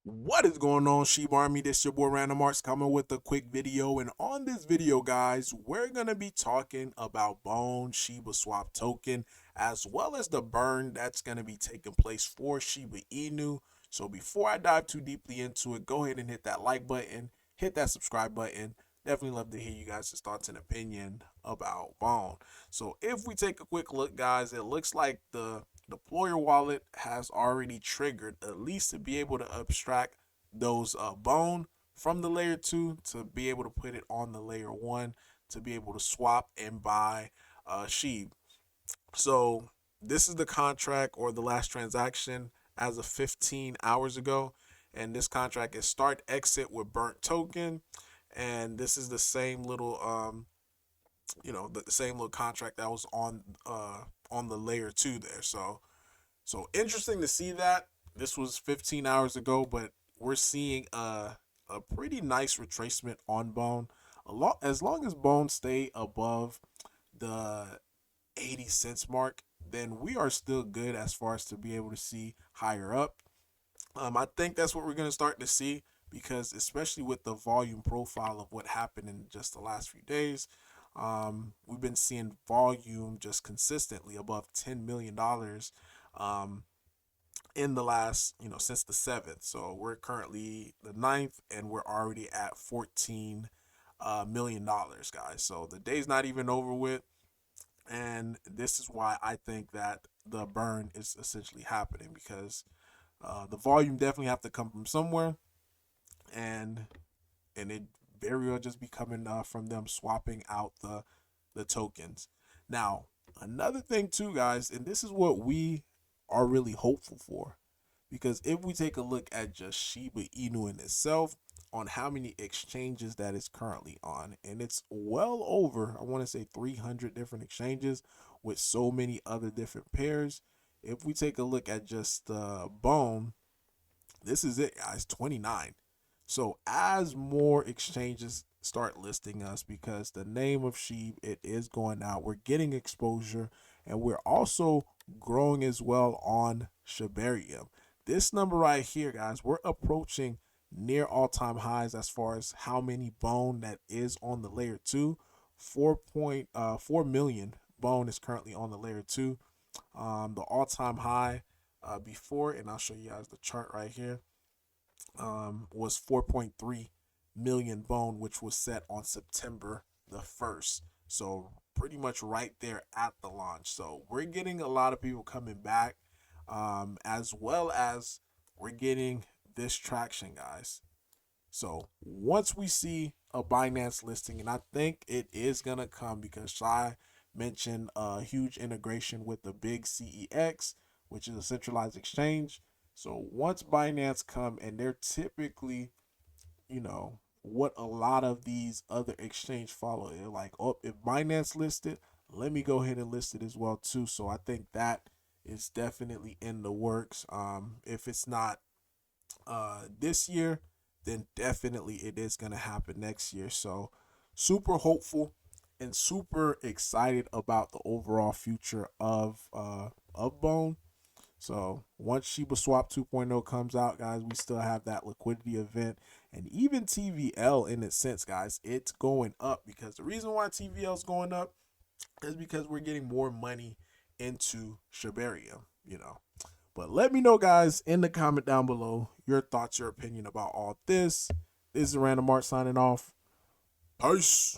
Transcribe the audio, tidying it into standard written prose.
What is going on, Shib Army? This your boy Random Arts coming with a quick video. And on this video, guys, we're going to be talking about Bone Shiba Swap Token, as well as the burn that's going to be taking place for Shiba Inu. So before I dive too deeply into it, go ahead and hit that like button, hit that subscribe button. Definitely love to hear you guys' thoughts and opinion about Bone. So if we take a quick look, guys, it looks like the deployer wallet has already triggered, at least to be able to abstract those bone from the layer 2 to be able to put it on the layer 1 to be able to swap and buy Shib. So this is the contract or the last transaction as of 15 hours ago, and this contract is start exit with burnt token, and this is the same little the same little contract that was on the layer 2 there. So interesting to see that. This was 15 hours ago, but we're seeing a pretty nice retracement on Bone. As long as Bone stay above the 80 cents mark, then we are still good as far as to be able to see higher up. I think that's what we're going to start to see, because especially with the volume profile of what happened in just the last few days, we've been seeing volume just consistently above $10 million in the last, since the 7th. So we're currently the ninth, and we're already at $14 million, guys. So the day's not even over with. And this is why I think that the burn is essentially happening, because the volume definitely have to come from somewhere, and it very well just be coming from them swapping out the tokens. Now, another thing too, guys, and this is what we are really hopeful for, because if we take a look at just Shiba Inu in itself, on how many exchanges that is currently on, and it's well over, I want to say 300 different exchanges with so many other different pairs. If we take a look at just Bone, this is it, guys, 29. So as more exchanges start listing us, because the name of Sheeb, it is going out, we're getting exposure, and we're also growing as well on Shibarium. This number right here, guys, we're approaching near all-time highs as far as how many bone that is on the layer 2. 4.4 million bone is currently on the layer 2. The all-time high before, and I'll show you guys the chart right here, was 4.3 million bone, which was set on September the 1st. So pretty much right there at the launch. So we're getting a lot of people coming back, as well as we're getting this traction, guys. So once we see a Binance listing, and I think it is going to come, because Shai mentioned a huge integration with the big CEX, which is a centralized exchange. So once Binance come, and they're typically, what a lot of these other exchange follow. They're like, oh, if Binance listed, let me go ahead and list it as well too. So I think that is definitely in the works. If it's not this year, then definitely it is going to happen next year. So super hopeful and super excited about the overall future of Bone. So once Shiba Swap 2.0 comes out, guys, we still have that liquidity event, and even TVL in its sense, guys, it's going up, because the reason why TVL is going up is because we're getting more money into Shibarium, But let me know, guys, in the comment down below your thoughts, your opinion about all this. This is Random Art signing off. Peace.